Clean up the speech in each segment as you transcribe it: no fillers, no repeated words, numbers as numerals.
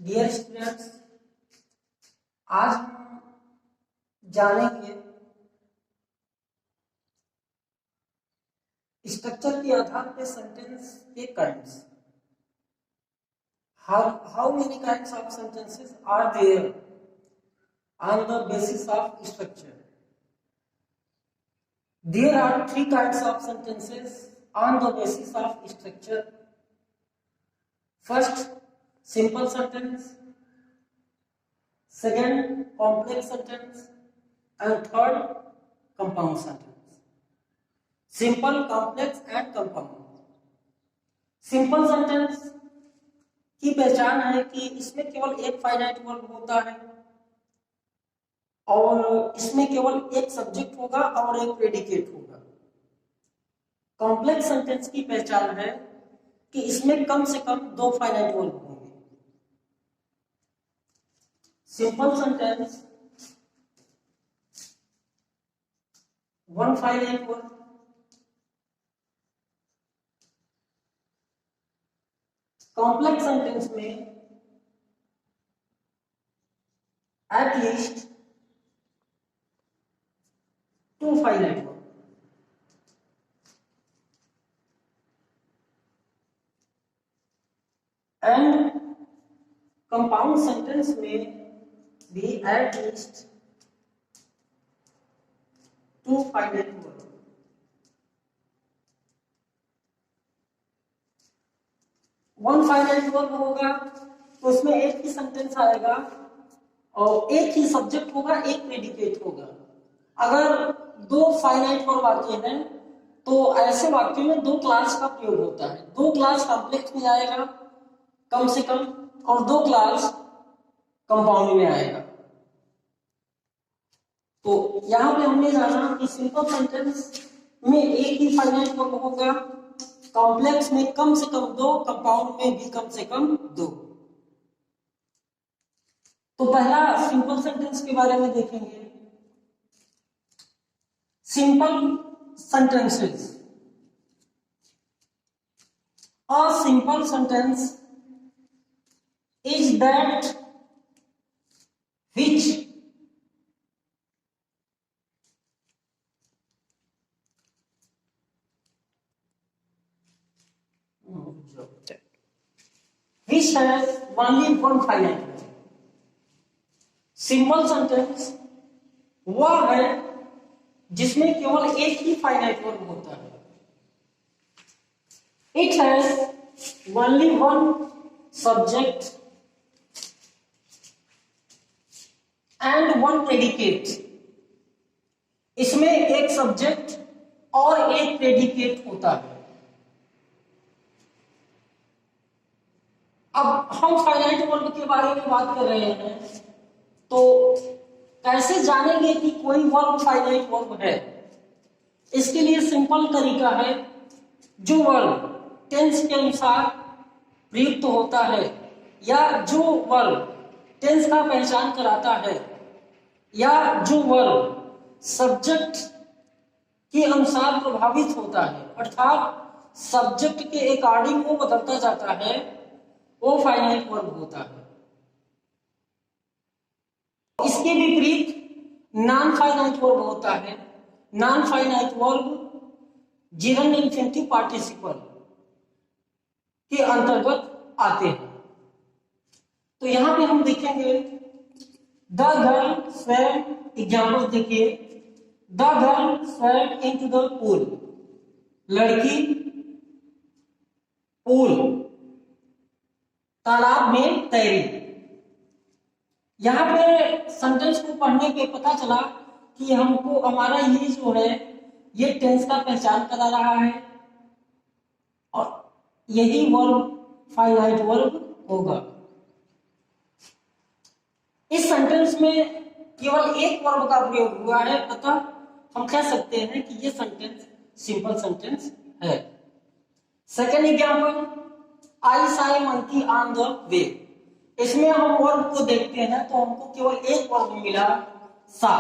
Dear students, आज हम जानेंगे स्ट्रक्चर के आधार पे सेंटेंस के kinds. How many kinds of sentences are there on the basis of structure? There are three kinds of sentences on the basis of structure. First, simple sentence. Second, complex sentence. And third, compound sentence. Simple, complex and compound. Simple sentence की पहचान है कि इसमें केवल एक finite verb होता है और इसमें केवल एक सब्जेक्ट होगा और एक प्रेडिकेट होगा। कॉम्प्लेक्स सेंटेंस की पहचान है कि इसमें कम से कम दो फाइनाइट वर्ब होंगे। Simple sentence one finite verb, complex sentence में at least two finite verb. And compound sentence में भी at least two finite verb. One finite verb होगा तो उसमें एक ही सेंटेंस आएगा और एक ही सब्जेक्ट होगा, एक प्रेडिकेट होगा। अगर दो फाइनाइट वर्ब आते हैं तो ऐसे वाक्य में दो क्लास का प्रयोग होता है। दो क्लास कॉम्प्लेक्स में आएगा कम से कम और दो क्लास कंपाउंड में आएगा। तो यहां पे हमने जाना कि सिंपल सेंटेंस में एक ही फाइनाइट वर्ब होगा, कॉम्प्लेक्स में कम से कम दो, कंपाउंड में भी कम से कम दो। तो पहला सिंपल सेंटेंस के बारे में देखेंगे। Simple sentences. A simple sentence is that which has only one finite word. Simple sentence वह है जिसमें केवल एक ही फाइनाइट वर्ब होता है। It has only one subject and one predicate. इसमें एक सब्जेक्ट और एक प्रेडिकेट होता है। अब हम फाइनाइट वर्ब के बारे में बात कर रहे हैं तो कैसे जानेंगे कि कोई वर्ब फाइनाइट वर्ब है? इसके लिए सिंपल तरीका है, जो वर्ब टेंस के अनुसार प्रयुक्त होता है या जो वर्ब टेंस का पहचान कराता है या जो वर्ब सब्जेक्ट के अनुसार प्रभावित होता है, अर्थात सब्जेक्ट के अकॉर्डिंग वो बदलता जाता है, वो फाइनाइट वर्ब होता है। इसके विपरीत नॉन फाइनाइट वर्ब होता है। नॉन फाइनाइट वर्ब जीवन इंफिनिटिव पार्टिसिपल के अंतर्गत आते हैं। तो यहां पे हम देखेंगे द गर्ल स्वैम। एग्जाम्पल देखिए, the girl swum into the pool. लड़की पूल तालाब में तैरी। यहां पे सेंटेंस को पढ़ने पे पता चला कि हमको हमारा ये जो है ये टेंस का पहचान करा रहा है और यही वर्ब फाइनाइट वर्ब होगा। इस सेंटेंस में केवल एक वर्ब का प्रयोग हुआ है, अतः हम कह सकते हैं कि ये सेंटेंस सिंपल सेंटेंस है। Second example, I Sai monkey on the way. इसमें हम वर्ब को देखते हैं तो हमको केवल एक वर्ब मिला, सा।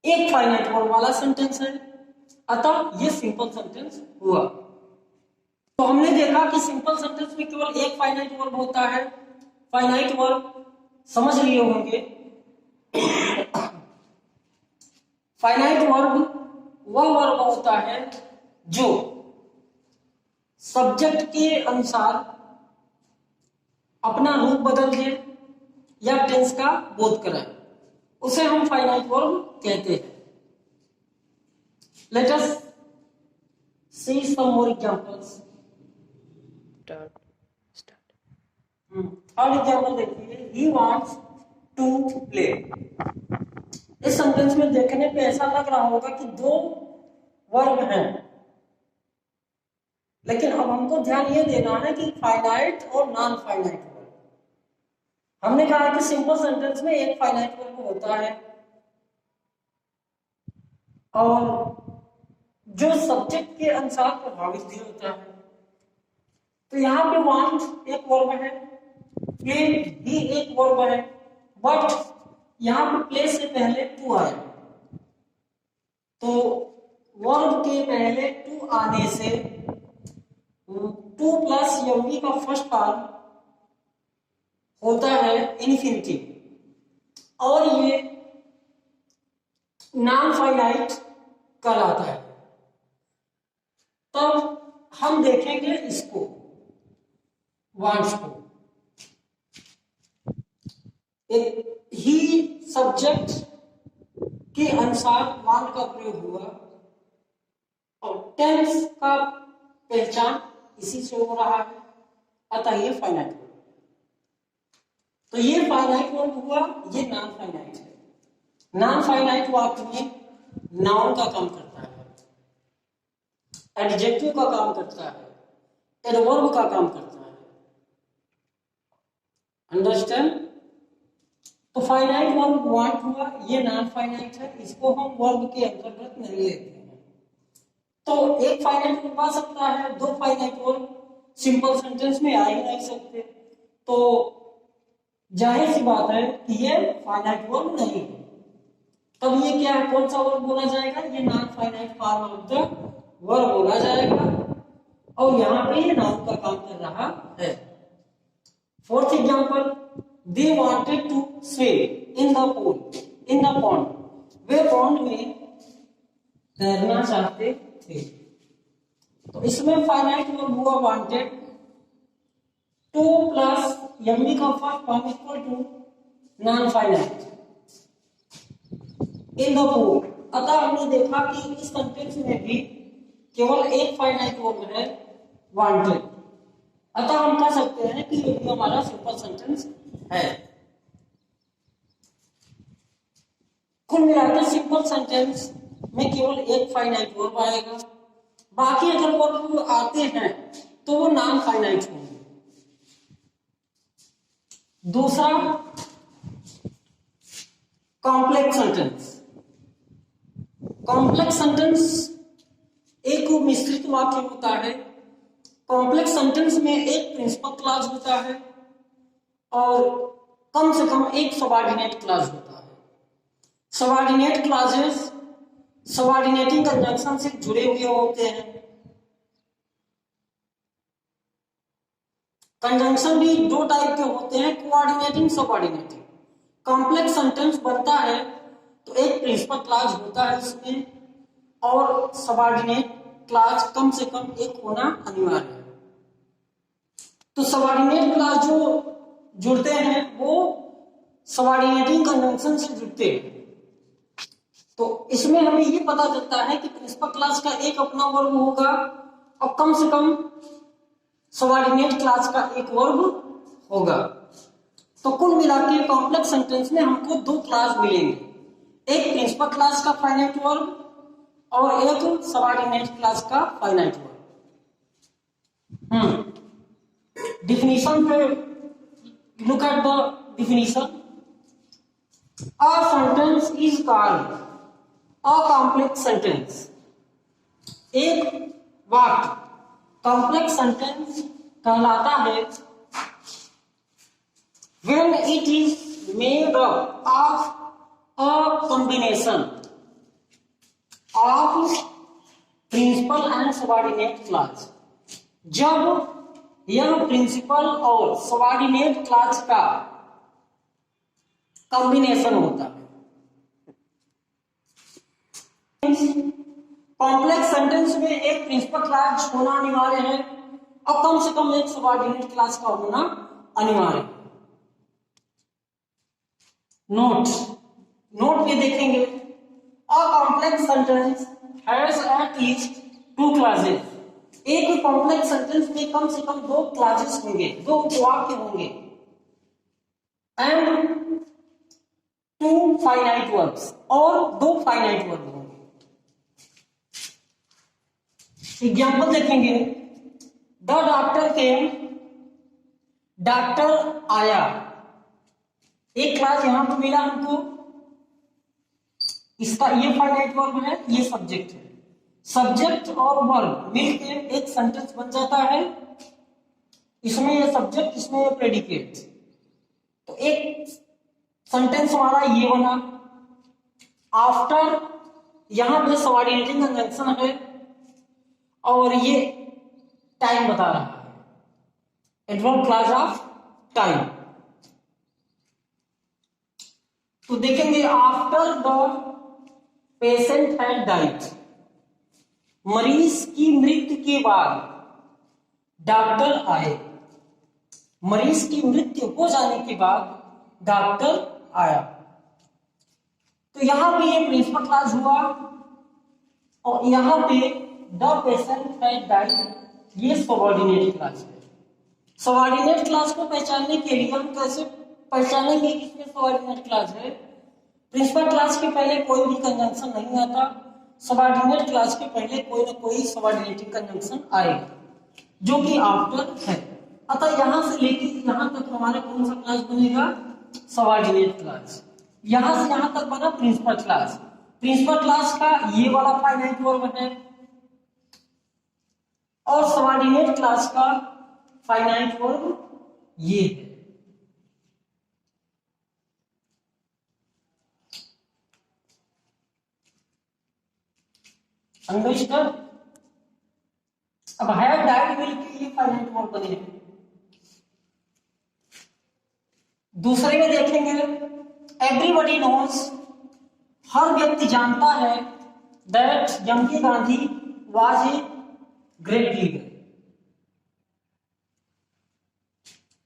एक फाइनाइट वर्ब वाला सेंटेंस है, अतः ये सिंपल सेंटेंस हुआ। तो हमने देखा कि सिंपल सेंटेंस में केवल केवल एक फाइनाइट वर्ब होता है। फाइनाइट वर्ब समझ लिए होंगे। फाइनाइट वर्ब वह वर्ब होता है जो सब्जेक्ट के अनुसार अपना रूप बदल दे या टेंस का बोध कराए, उसे हम फाइनाइट वर्ब कहते हैं। लेट अस सी सम मोर एग्जांपल्स। थर्ड एग्जांपल देखिए, ही वांट्स टू प्ले। इस सेंटेंस में देखने पे ऐसा लग रहा होगा कि दो वर्ब हैं, लेकिन अब हमको ध्यान ये देना है कि फाइनाइट और नॉन फाइनाइट वर्ब। हमने कहा कि सिंपल सेंटेंस में एक फाइनाइट वर्ब होता है और जो सब्जेक्ट के अनुसार प्रभावित भी होता है। तो यहाँ पे वांट एक वर्ब है, प्ले भी एक वर्ब है, बट यहाँ पे प्ले से पहले टू आया, तो वर्ब के पहले टू आने से टू प्लस यंगी का फर्स्ट फॉर्म होता है इन्फिनिटिव और ये नॉन फाइनाइट कहलाता है। तब हम देखेंगे इसको, वांट्स को। ही सब्जेक्ट के अनुसार वांट का प्रयोग हुआ और टेंस का पहचान इसी से हो रहा है, अतः ये फाइनाइट वर्ब। तो ये फाइनाइट वर्ब हुआ, ये नॉन फाइनाइट है। नॉन फाइनाइट वाक्य में नाउन का काम करता है, एडजेक्टिव का काम करता है, एडवर्ब का काम करता है। अंडरस्टैंड? तो फाइनाइट वर्ब वांट हुआ, ये नॉन फाइनाइट है, इसको हम वर्ब के अंतर्गत नहीं लेते हैं। तो एक फाइनाइट वर्ब आ सकता है, दो फाइनाइट वर्ब सिंपल सेंटेंस में आ ही नहीं सकते, तो जाहिर सी बात है कि ये फाइनाइट वर्ब नहीं है। तब ये क्या है, कौन सा वर्ब बोला जाएगा? ये non finite form of the verb बोला जाएगा और यहाँ पे ये नाउन का काम कर रहा है। Fourth example, they wanted to swim in the pool, in the pond. वे पॉन्ड में तैरना चाहते थे। तो इसमें फाइनाइट वर्ब हुआ वांटेड, टू प्लस यमी का first form equal to non finite in the pool. अतः हमने देखा कि इस सेंटेंस में भी केवल एक फाइनाइट वर्ब है, वांटेड। अतः हम कह सकते हैं कि ये भी हमारा सिंपल सेंटेंस है। कुल मिलाकर सिंपल सेंटेंस में केवल एक फाइनाइट वर्ब आएगा, बाकी अगर वर्ब आते हैं तो वो नॉन फाइनाइट होंगे। दूसरा, कॉम्प्लेक्स सेंटेंस। कॉम्प्लेक्स सेंटेंस एक मिश्रित वाक्य होता है। कॉम्प्लेक्स सेंटेंस में एक प्रिंसिपल क्लॉज होता है और कम से कम एक सबऑर्डिनेट क्लॉज होता है। सबऑर्डिनेट क्लॉजेस सबऑर्डिनेटिंग कंजंक्शन से जुड़े हुए होते हैं। कंजंक्शन भी दो टाइप के होते हैं, कोऑर्डिनेटिंग, सबऑर्डिनेटिंग। कॉम्प्लेक्स सेंटेंस बनता है तो एक प्रिंसिपल क्लॉज होता है उसमें और सबऑर्डिनेट क्लॉज कम से कम एक होना अनिवार्य है। तो सबऑर्डिनेट क्लॉज जो जुड़ते हैं वो सबऑर्डिनेटिंग कंजंक्शन से जुड़ते हैं। तो इसमें हमें ये पता चलता है कि प्रिंसिपल क्लॉज का एक अपना वर्ब होगा और कम से कम सबऑर्डिनेट क्लॉज का एक वर्ब होगा। तो कुल मिलाकर कॉम्प्लेक्स सेंटेंस में हमको दो क्लॉज मिलेंगे, एक प्रिंसिपल क्लॉज का फाइनाइट वर्ब और एक सबऑर्डिनेट क्लॉज का फाइनाइट वर्ब। डिफिनीशन पे look at the definition. A sentence is called a complex sentence. एक वाक्य कॉम्प्लेक्स सेंटेंस कहलाता है when it is made up of a combination of principal and subordinate clause। जब यह principal और subordinate class का combination होता है। कॉम्प्लेक्स सेंटेंस में एक प्रिंसिपल क्लास होना अनिवार्य है और कम से कम एक सबऑर्डिनेट क्लास का होना अनिवार्य है। नोट नोट ये देखेंगे, a complex sentence has at least two clauses. एक कॉम्प्लेक्स सेंटेंस में कम से कम दो क्लासेस होंगे, दो वाक्य होंगे, एंड टू फाइनाइट वर्ब्स, और दो फाइनाइट वर्ब होंगे। एग्जाम्पल देखेंगे, द डॉक्टर केम, डॉक्टर आया। एक क्लास यहां पर मिला हमको, इसका ये फाइनाइट वर्ब है, ये सब्जेक्ट है। सब्जेक्ट और वर्ब मिलकर एक सेंटेंस बन जाता है, इसमें ये सब्जेक्ट, इसमें ये प्रेडिकेट। तो एक सेंटेंस हमारा ये बना। आफ्टर यहां पे सबऑर्डिनेटिंग कंजंक्शन है और ये टाइम बता रहा है, एडवर्ब क्लास ऑफ टाइम। तो देखेंगे, after the patient had died, मरीज की मृत्यु के बाद डॉक्टर आए। मरीज की मृत्यु हो जाने के बाद डॉक्टर आया। तो यहां पे ये प्रिंसिपल क्लास हुआ और यहां पे द पेशेंट हैड डाइड, ये सबऑर्डिनेट क्लास है। सबऑर्डिनेट क्लास को पहचानने के लिए हम कैसे पहचानेंगे कि इसमें सबऑर्डिनेट क्लास है? प्रिंसिपल क्लास के पहले कोई भी कंजंक्शन नहीं आता, सबऑर्डिनेट क्लास के पहले कोई ना कोई सबऑर्डिनेटिंग कंजंक्शन आएगा जो कि आफ्टर है। अतः यहां से लेकर यहां तक हमारा कौन सा क्लास बनेगा? Subordinate class. यहां से यहां तक बना प्रिंसिपल क्लास। प्रिंसिपल क्लास का ये वाला फाइनाइट वर्ब है और सबऑर्डिनेट क्लास का फाइनाइट वर्ब ये है। अंडरस्टैंड? अब हैव डाइड मिलकर ये फाइनाइट वर्ब बने। दूसरे में देखेंगे, एवरीबॉडी नोज, हर व्यक्ति जानता है, दैट यमकी Gandhi was a great leader.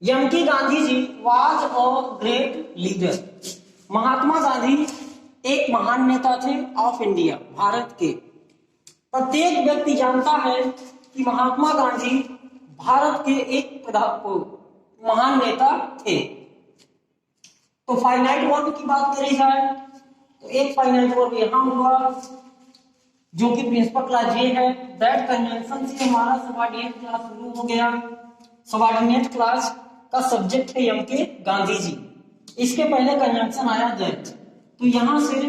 यमकी Gandhi ji was a great leader, Mahatma Gandhi एक महान नेता थे ऑफ इंडिया, भारत के। प्रत्येक व्यक्ति जानता है कि महात्मा गांधी भारत के एक महान नेता थे। तो फाइनाइट वर्ब की बात करी जाए तो एक फाइनाइट वर्ब यहां हुआ जो कि प्रिंसिपल क्लास ये है। दैट कंजंक्शन से हमारा सबऑर्डिनेट क्लास शुरू हो गया। सबऑर्डिनेट क्लास का सब्जेक्ट है यम के गांधी जी, इसके पहले कंजंक्शन आया दैट। तो यहां से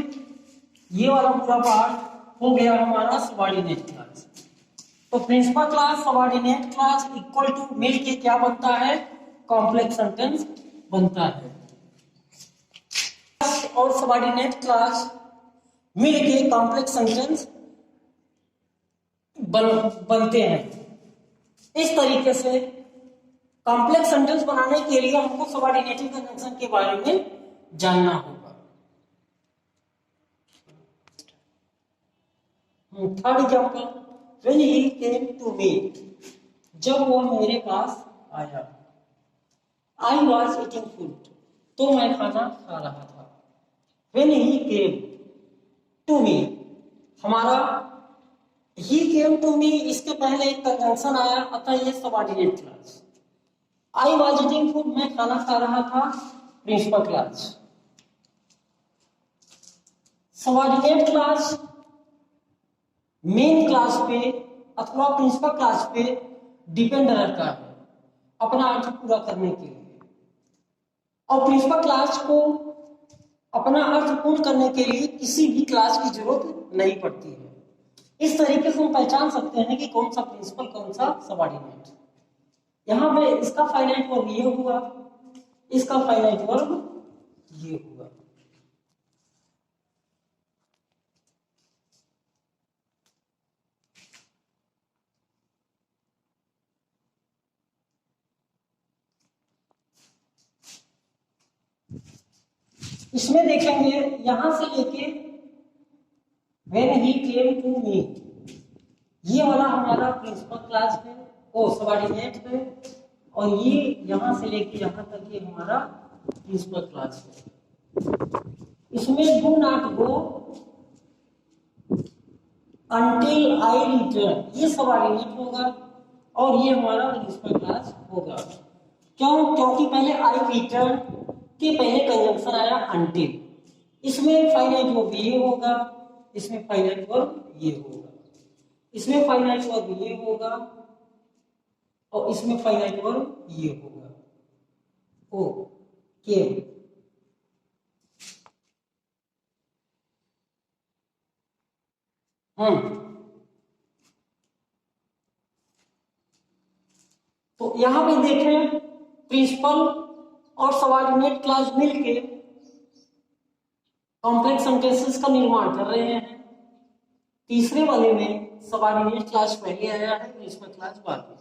ये वाला पूरा पार्ट हो गया हमारा सबऑर्डिनेट क्लास। तो principal clause subordinate clause equal to मिल के क्या बनता है? कॉम्प्लेक्स सेंटेंस बनता है। और सबऑर्डिनेट क्लास मिलके कॉम्प्लेक्स सेंटेंस बनते हैं। इस तरीके से कॉम्प्लेक्स सेंटेंस बनाने के लिए हमको सबऑर्डिनेटिंग कंजंक्शन के बारे में जानना होगा। Third example, when he came to me, जब वह मेरे पास आया। आई वॉज ईटिंग फूड, तो मैं खाना खा रहा था। When he came to me, हमारा he came to me इसके पहले एक कंजंक्शन आया, अतः ये subordinate clause. I was eating food, मैं खाना खा रहा था, principal clause. Subordinate clause main clause पे अथवा प्रिंसिपल क्लास पे डिपेंड रहता है अपना अर्थ पूरा करने के लिए, और प्रिंसिपल क्लास को अपना अर्थ पूर्ण करने के लिए किसी भी क्लास की जरूरत नहीं पड़ती है। इस तरीके से हम पहचान सकते हैं कि कौन सा प्रिंसिपल कौन सा सबऑर्डिनेट। यहां पे इसका फाइनाइट वर्ब ये हुआ, इसका फाइनाइट वर्ब ये हुआ। इसमें देखेंगे यहां से लेके when he came to me, ये वाला हमारा प्रिंसिपल क्लास है, ओ सबऑर्डिनेट है, और ये यहां से लेके यहां तक ये हमारा प्रिंसिपल क्लास है। इसमें do not go until I return, ये सबऑर्डिनेट होगा और ये हमारा प्रिंसिपल क्लास होगा। क्यों? क्योंकि पहले आई रिटर्न के पहले कंजंक्शन आया until, इसमें फाइनाइट वर्ब ये होगा, इसमें फाइनाइट वर्ब ये होगा, इसमें फाइनाइट वर्ब ये होगा और इसमें फाइनाइट वर्ब ये होगा। ओके, तो यहां पे देखें प्रिंसिपल और सबऑर्डिनेट क्लास मिलके कॉम्प्लेक्स सेंटेंसेस का निर्माण कर रहे हैं। तीसरे वाले में सबऑर्डिनेट क्लास पहले आया है, प्रिंसिपल क्लास बाद में।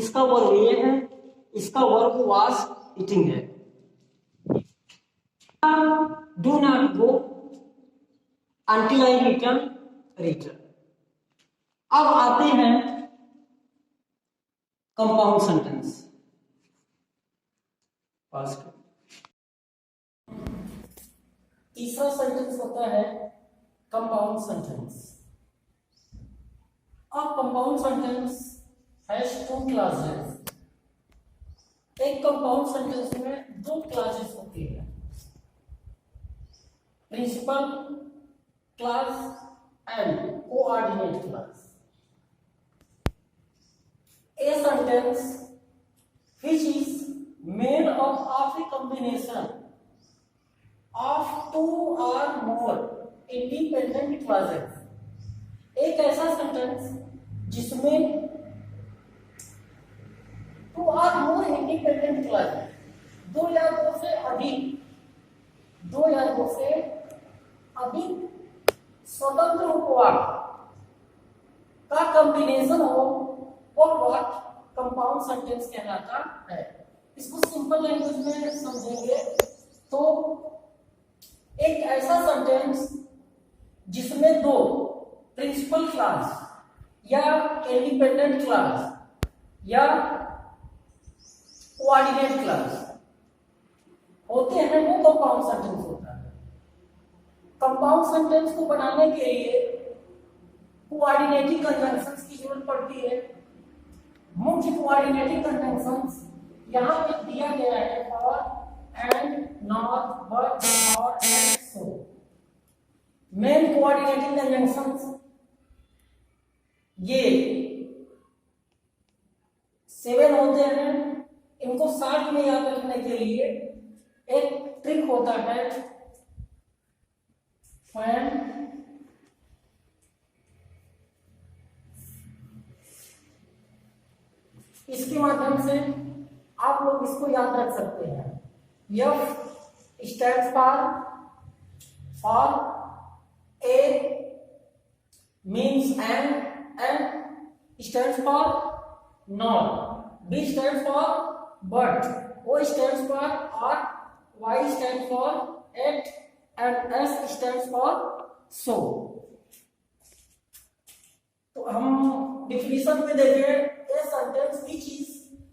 इसका वर्ब ये है, इसका वर्ब वाज ईटिंग है। Do not go until I return। अब आते हैं कंपाउंड सेंटेंस। तीसरा सेंटेंस होता है कंपाउंड सेंटेंस। अब compound sentence has two clauses. एक कंपाउंड सेंटेंस में दो क्लासेस होती है, principal clause and coordinate class. A sentence which is made up of a combination of two or more independent clauses. एक ऐसा सेंटेंस जिसमें two or more independent clauses, दो या दो से अधिक स्वतंत्र उपवाक्य का कॉम्बिनेशन हो, और वाक्य कंपाउंड सेंटेंस कहलाता है। इसको सिंपल लैंग्वेज में समझेंगे तो एक ऐसा सेंटेंस जिसमें दो प्रिंसिपल क्लास या इंडिपेंडेंट क्लास या कोऑर्डिनेट क्लास होते हैं, वो कंपाउंड सेंटेंस होता है। कंपाउंड सेंटेंस को बनाने के लिए कोऑर्डिनेटिंग कंजंक्शंस की जरूरत पड़ती है। मुख्य कोऑर्डिनेटिंग कंजंक्शंस यहां पे दिया गया है, फॉर, एंड, नॉट, बट, और, and, so. Main coordinating conjunctions ये 7 होते हैं। इनको साथ में याद रखने के लिए एक ट्रिक होता है, इसके माध्यम से आप लोग इसको याद रख सकते हैं। F stands for A means and stands for not, B stands for but, O stands for or, Y stands for at, and S stands for so। तो हम डिफिनेशन में देखें, a sentence which is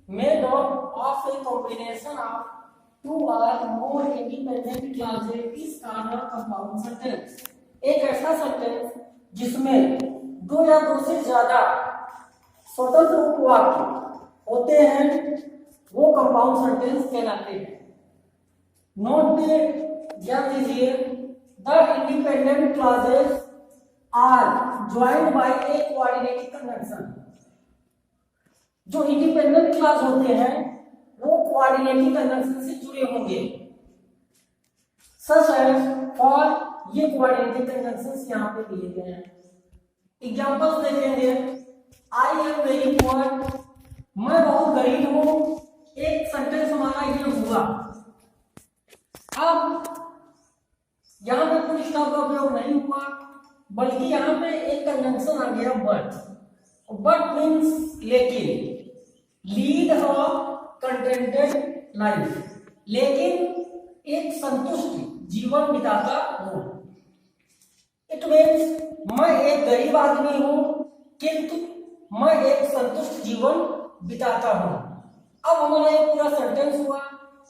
made up of a combination of two or more independent clauses is called a compound sentence। एक ऐसा sentence जिसमें दो या दो से ज्यादा स्वतंत्र उपवाक्य होते हैं, वो कंपाउंड सेंटेंस कहलाते हैं। नोट ध्यान दीजिए, the independent clauses are joined by a coordinating conjunction. जो इंडिपेंडेंट क्लॉज होते हैं वो कोऑर्डिनेटिंग कंजंक्शन से जुड़े होंगे। सच एज फॉर, ये कोऑर्डिनेटिंग कंजंक्शंस यहां पे दिए गए हैं। एग्जांपल्स देखेंगे, आई एम वेरी पुअर, मैं बहुत गरीब हूं। एक सेंटेंस हमारा ये हुआ। अब यहां पे कोई स्टॉप का उपयोग नहीं हुआ, बल्कि यहां पे एक कंजंक्शन आ गया बट। बट मीन्स लेकिन, लीड अ कंटेंटेड लाइफ, लेकिन एक संतुष्ट जीवन बिताता हूं। इट मीन्स मैं एक गरीब आदमी हूं किंतु मैं एक संतुष्ट जीवन बिताता हूं। अब हमारा ये पूरा सेंटेंस हुआ।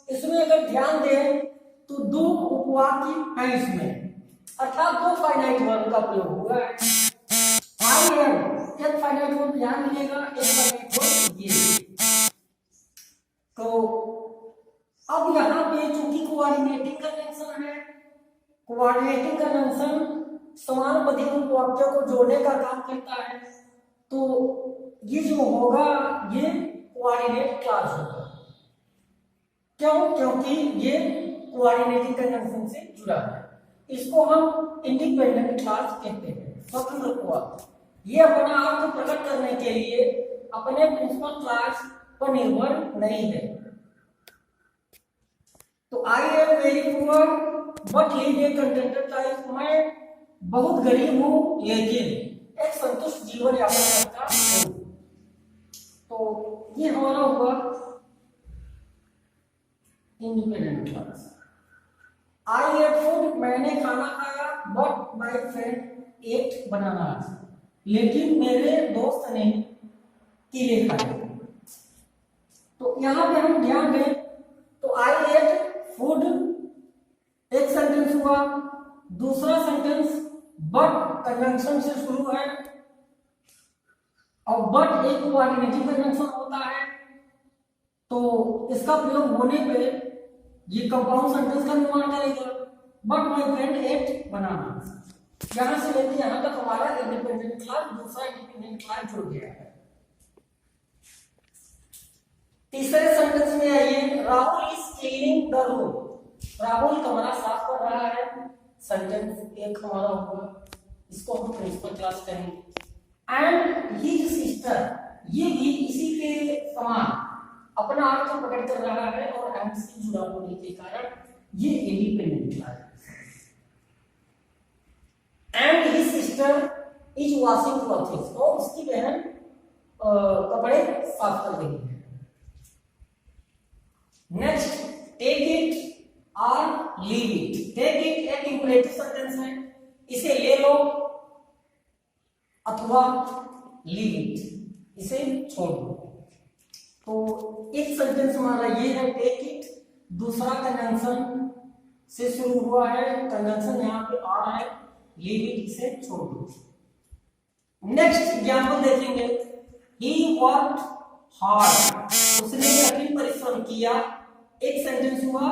इसमें अगर ध्यान दें तो दो उपवाक्य हैं इसमें, अर्थात दो फाइनाइट वर्ब का प्रयोग हुआ है। आई एम एक फाइनाइट वर्ब यहां मिलेगा, एक फाइनाइट वर्ब ये। तो अब यहाँ पे चूंकि कोऑर्डिनेटिंग कन्वेंशन है, कोऑर्डिनेटिंग कन्वेंशन समान पदीय वाक्यों को जोड़ने का काम करता है, तो ये जो होगा ये कोऑर्डिनेट क्लॉज होगा। क्यों? क्योंकि ये कोऑर्डिनेटिंग कन्वेंशन से जुड़ा है। इसको हम इंडिपेंडेंट क्लॉज कहते हैं, स्वतंत्र वाक्य। ये अपना अर्थ प्रकट करने के लिए अपने प्रिंसिपल क्लॉज पर निर्भर नहीं है। तो I am very poor but lead A contented life, मैं बहुत गरीब हूं लेकिन एक संतुष्ट जीवन यापन करता हूं। तो ये हमारा हुआ इंडिपेंडेंट क्लॉज। आई एट फूड मैंने खाना खाया बट माय फ्रेंड एट बनाना, लेकिन मेरे दोस्त ने केले खाए। तो यहां पे हम ध्यान दें तो आई एट फूड एक सेंटेंस हुआ, दूसरा सेंटेंस बट कन्वेंशन से शुरू है और बट एक कोऑर्डिनेटिव कन्वेंशन होता है, तो इसका प्रयोग होने पे ये कंपाउंड सेंटेंस का निर्माण करेगा। बट माय फ्रेंड एट बनाना, यहां से लेके यहां तक हमारा इंडिपेंडेंट क्लॉज दूसरा इंडिपेंडेंट क्लॉज जुड़ गया है। तीसरे सेंटेंस में आइए, Rahul is cleaning the room, Rahul कमरा साफ कर रहा है। सेंटेंस एक हमारा हुआ, इसको हम प्रिंसिपल क्लॉज कहेंगे। एंड हिज सिस्टर, ये भी इसी के समान अपना अर्थ प्रकट कर रहा है और एंड से जुड़ा होने के कारण ये इंडिपेंडेंट क्लॉज है। And his sister is washing clothes, और उसकी बहन कपड़े साफ कर रही है। नेक्स्ट, टेक इट और लीव इट। टेक इट एक इंपरेटिव सेंटेंस है, इसे ले लो अथवा लीव इट इसे छोड़ दो। तो एक सेंटेंस हमारा ये है टेक इट, दूसरा कन्वेंशन से शुरू हुआ है, कन्वेंशन यहाँ पे आ रहा है, लीव इट इसे छोड़ दो। नेक्स्ट एग्जांपल देखेंगे, ही वर्कड हार्ड, उसने कठिन परिश्रम किया। एक सेंटेंस हुआ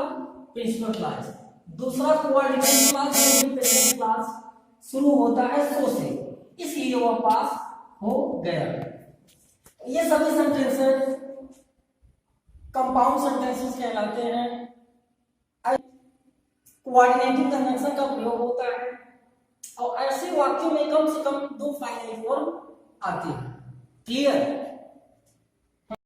प्रिंसिपल क्लॉज, दूसरा कोऑर्डिनेटिव क्लॉज इंडिपेंडेंट क्लॉज शुरू होता है सो से, इसलिए वह पास हो गया। ये सभी सेंटेंसेस कंपाउंड सेंटेंसेस कहलाते हैं। कोऑर्डिनेटिव कन्वेंशन का प्रयोग होता है और ऐसे वाक्यों में कम से कम दो फाइनाइट वर्ब आते हैं। क्लियर?